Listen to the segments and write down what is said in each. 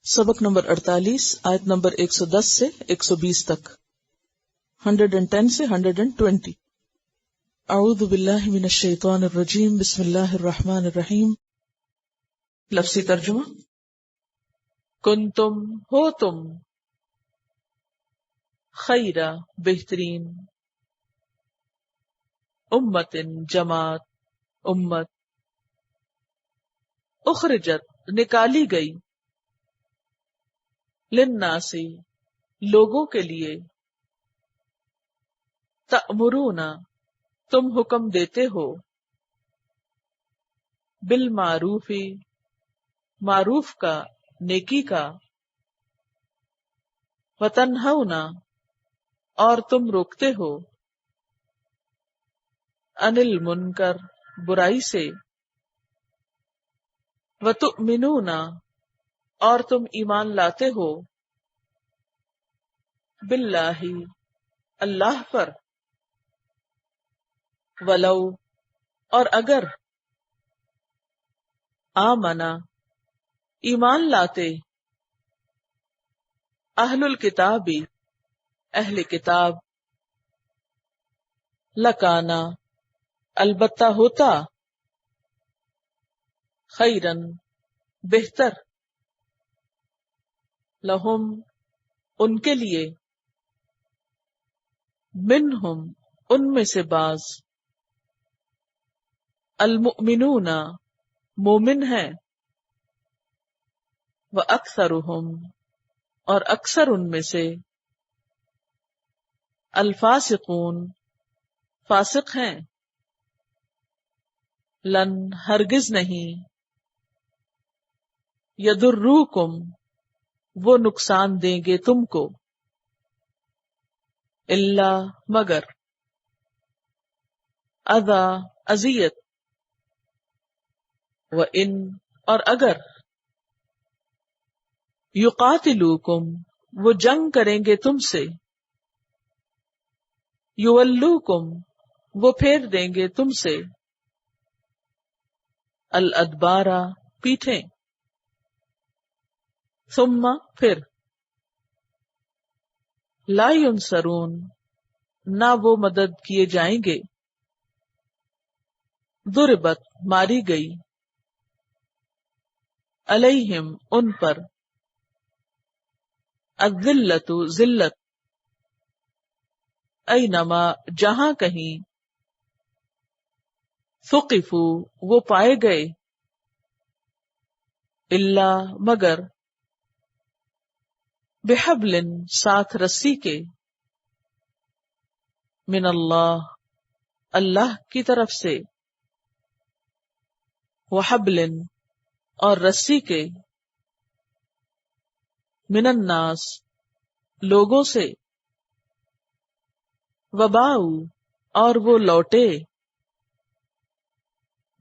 سبق نمبر 48 آیت نمبر 110 سے 120 تک، 110 سے 120۔ اعوذ باللہ من الشیطان الرجیم، بسم اللہ الرحمن الرحیم۔ لفظی ترجمہ، کنتم ہو تم، خیرہ بہترین، امت جماعت، امت، اخرجت نکالی گئی، للناسی لوگوں کے لیے، تأمرون تم حکم دیتے ہو، بالمعروف معروف کا، نیکی کا، وتنہون اور تم روکتے ہو، عن المنکر برائی سے، وتؤمنون اور تم ایمان لاتے ہو، باللہ اللہ پر، ولو اور اگر، آمنا ایمان لاتے، اہل الکتاب اہل کتاب، لکانا البتہ ہوتا، خیرن بہتر، لہم ان کے لیے، منہم ان میں سے بعض، المؤمنون مومن ہیں، واکثرہم اور اکثر ان میں سے، الفاسقون فاسق ہیں، لن ہرگز نہیں، یضروکم وہ نقصان دیں گے تم کو، الا مگر، اذی اذیت، وان اور اگر، یقاتلوکم وہ جنگ کریں گے تم سے، یولوکم وہ پھیر دیں گے تم سے، الادبارا پیٹھیں، ثم پھر، لا ینصرون نہ وہ مدد کیے جائیں گے، ضربت ماری گئی، علیہم ان پر، الذلۃ ذلت، اینما جہاں کہیں، ثقفوا وہ پائے گئے، الا مگر، بحبل ساتھ رسی کے، من اللہ اللہ کی طرف سے، وحبل اور رسی کے، من الناس لوگوں سے، وباؤ اور وہ لوٹے،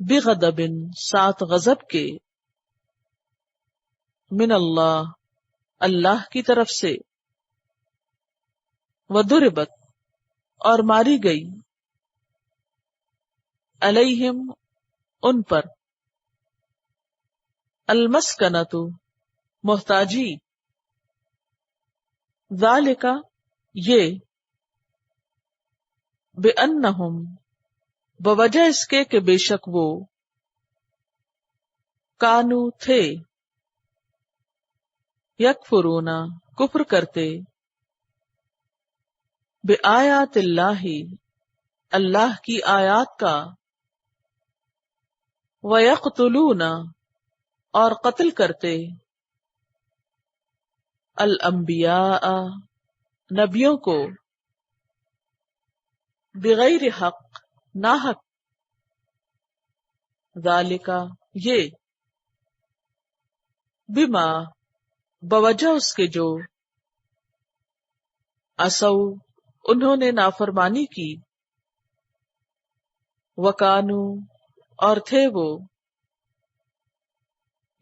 بغضب ساتھ غضب کے، من اللہ اللہ کی طرف سے، وضربت اور ماری گئی، علیہم ان پر، المسکنۃ محتاجی، ذالک یہ، بأنہم بوجہ اس کے کہ بے شک وہ، کانو تھے، یکفرون کفر کرتے، بآیات اللہ اللہ کی آیات کا، ویقتلون اور قتل کرتے، الانبیاء نبیوں کو، بغیر حق ناحق، ذالک یہ، بما بوجہ اس کے جو، عصوا انہوں نے نافرمانی کی، وکانو اور تھے وہ،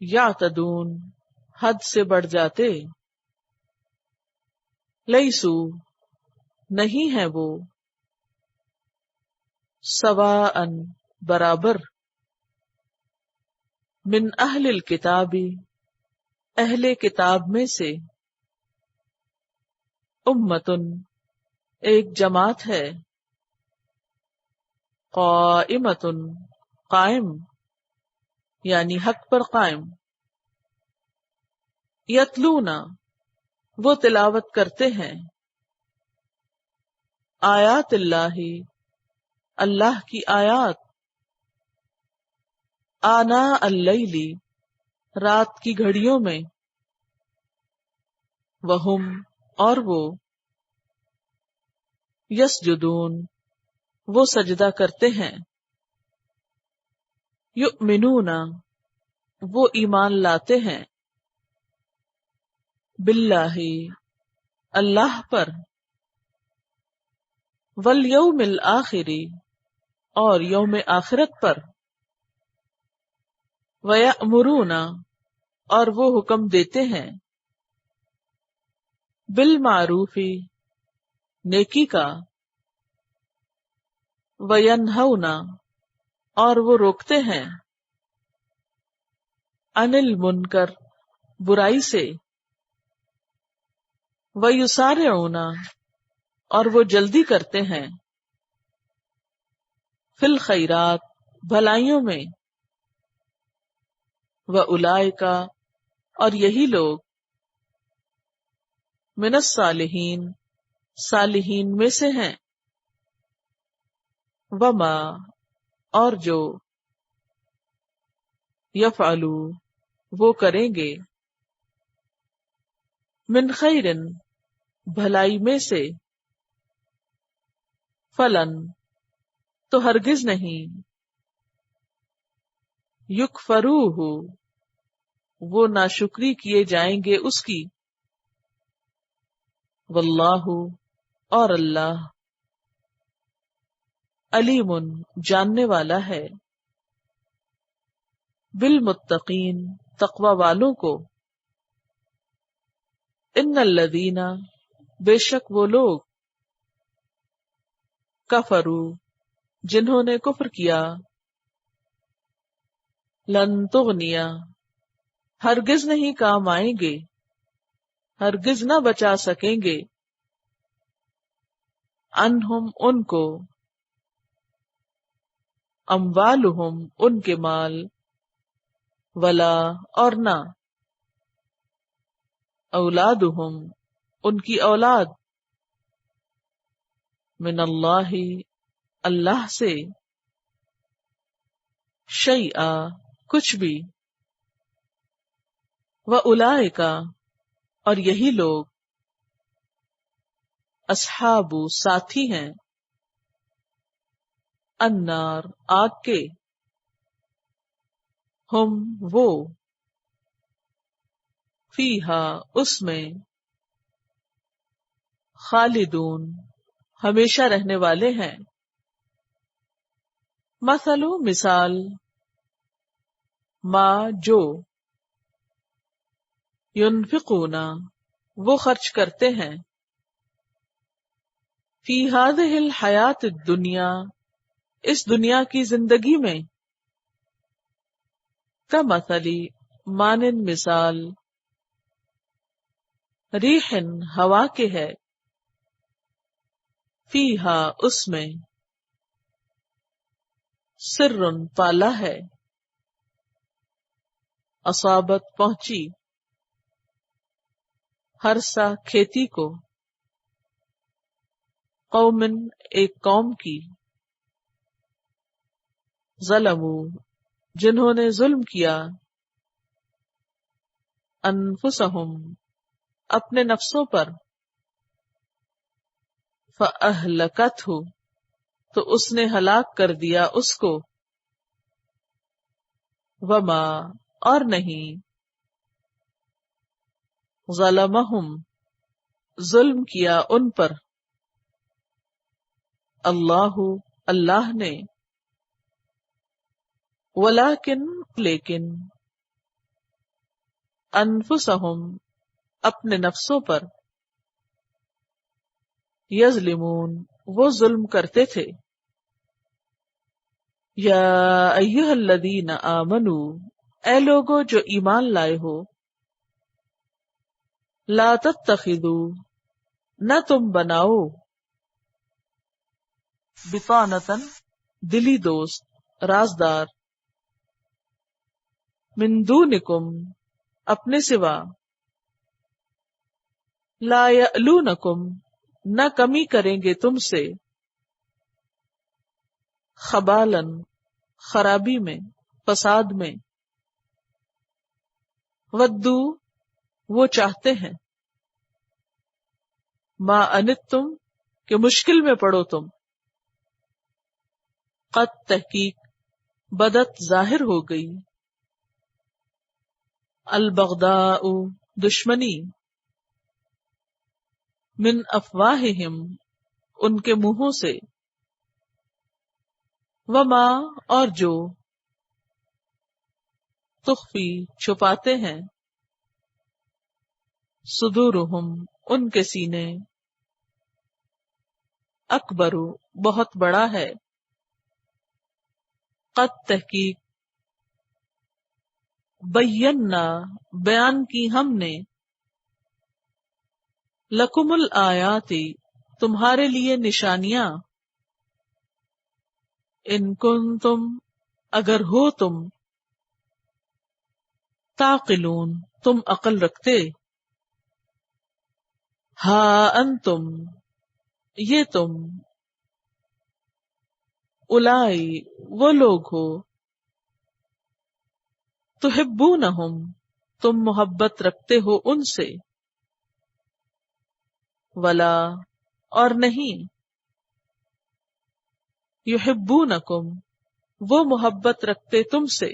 یعتدون حد سے بڑھ جاتے، لیسو نہیں ہے وہ، سواء برابر، من اہل الکتاب اہل کتاب میں سے امتن ایک جماعت ہے، قائمتن قائم یعنی حق پر قائم، یتلونا وہ تلاوت کرتے ہیں، آیات اللہ اللہ کی آیات، آناء اللیل رات کی گھڑیوں میں، وہم اور وہ، یسجدون وہ سجدہ کرتے ہیں، یؤمنون وہ ایمان لاتے ہیں، باللہ اللہ پر، والیوم الآخر اور یوم آخرت پر، ویأمرون اور وہ حکم دیتے ہیں، بالمعروف نیکی کا، وینہون اور وہ روکتے ہیں، عن المنکر برائی سے، ویسارعون اور وہ جلدی کرتے ہیں، فی الخیرات بھلائیوں میں، واولئک اور یہی لوگ، من الصالحین صالحین میں سے ہیں، وما اور جو، یفعلو وہ کریں گے، من خیرن بھلائی میں سے، فلن تو ہرگز نہیں، یکفروہ وہ ناشکری کیے جائیں گے اس کی، واللہ اور اللہ، علیم جاننے والا ہے، بالمتقین تقوی والوں کو، ان الذین بے شک وہ لوگ، کفروا جنہوں نے کفر کیا، لن تغنیا ہرگز نہیں کام آئیں گے، ہرگز نہ بچا سکیں گے، عنہم ان کو، اموالہم ان کے مال، ولا اور نہ، اولادہم ان کی اولاد، من اللہ اللہ سے، شیئا کچھ بھی، واولئک اور یہی لوگ، اصحاب ساتھی ہیں، النار آگ کے، ہم وہ، فیہا اس میں، خالدون ہمیشہ رہنے والے ہیں، مثل مثال، ما جو، ينفقون وہ خرچ کرتے ہیں، فی ہذہ الحیات الدنیا اس دنیا کی زندگی میں، کمثل مانند مثال، ریح ہوا کے ہے، فیہا اس میں، سر پالا ہے، اصابت پہنچی، ہرسا کھیتی کو، قومن ایک قوم کی، ظلموا جنہوں نے ظلم کیا، انفسہم اپنے نفسوں پر، فاہلکتہ تو اس نے ہلاک کر دیا اس کو، وما اور نہیں، ظلمہم ظلم کیا ان پر، اللہ اللہ نے، ولیکن لیکن، انفسہم اپنے نفسوں پر، یظلمون وہ ظلم کرتے تھے، یا ایھا الذین آمنو اے لوگو جو ایمان لائے ہو، لا تتخذوا نہ تم بناؤ بطانتن دلی دوست رازدار من دونکم اپنے سوا لا یألونکم نہ کمی کریں گے تم سے خبالن خرابی میں فساد میں ودو وہ چاہتے ہیں ما انتم کہ مشکل میں پڑو تم قد تحقیق بدت ظاہر ہو گئی البغضاء دشمنی من افواہہم ان کے منہوں سے وما اور جو تخفی چھپاتے ہیں صدورہم ان کے سینے اکبر بہت بڑا ہے قد تحقیق بینا بیان کی ہم نے لکم الآیات تمہارے لیے نشانیاں ان کنتم اگر ہو تم تعقلون تم عقل رکھتے ہاں انتم یہ تم الائی وہ لوگ ہو تحبونہم تم محبت رکھتے ہو ان سے ولا اور نہیں یحبونکم وہ محبت رکھتے تم سے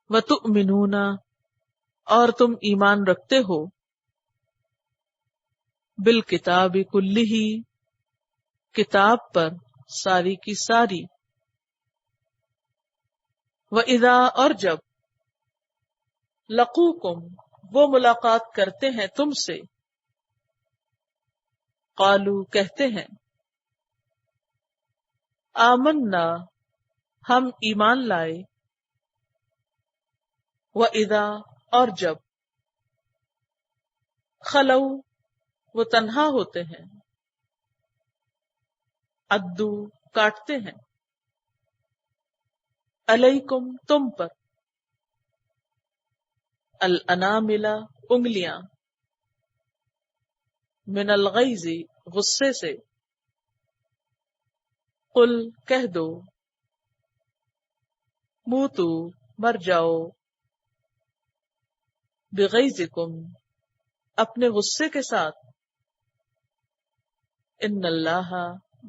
وتؤمنون اور تم ایمان رکھتے ہو بالکتاب کلہ کتاب پر ساری کی ساری وَإِذَا اور جب لقوکم وہ ملاقات کرتے ہیں تم سے قالو کہتے ہیں آمنا ہم ایمان لائے وَإِذَا اور جب خلو وہ تنہا ہوتے ہیں عدو کاٹتے ہیں علیکم تم پر الانامل انگلیاں من الغیظ غصے سے قل کہہ دو موتو مر جاؤ بغیظکم اپنے غصے کے ساتھ ان اللہ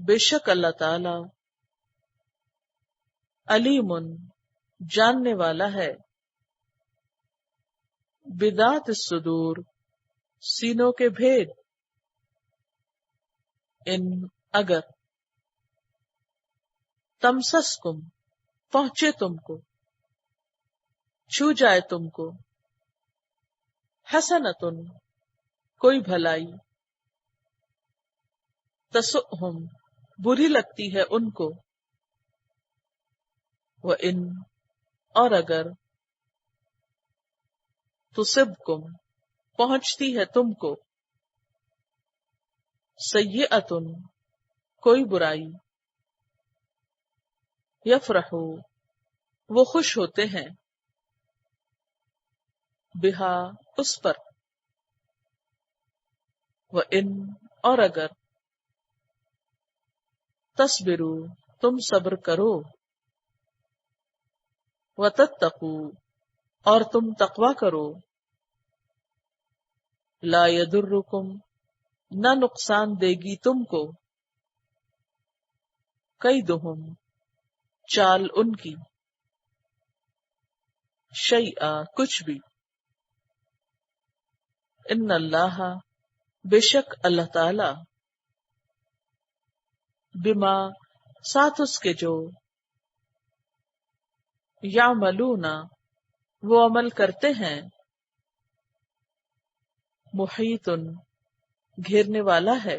بے شک اللہ تعالی علیم جاننے والا ہے بذات الصدور سینوں کے بھید ان اگر تمسسکم پہنچے تم کو چھو جائے تم کو حسنتن کوئی بھلائی تسؤہم بری لگتی ہے ان کو وَإِن اور اگر تصبکم پہنچتی ہے تم کو سیئۃن کوئی برائی یفرحو وہ خوش ہوتے ہیں بہا اس پر وَإِن اور اگر تصبرو تم صبر کرو وَتَتَّقُوا اور تم تقوی کرو لا یضرکم نہ نقصان دے گی تم کو کیدہم چال ان کی شیئا کچھ بھی ان اللہ بے شک اللہ تعالی بما ساتھ اس کے جو یعملون وہ عمل کرتے ہیں محیط گھیرنے والا ہے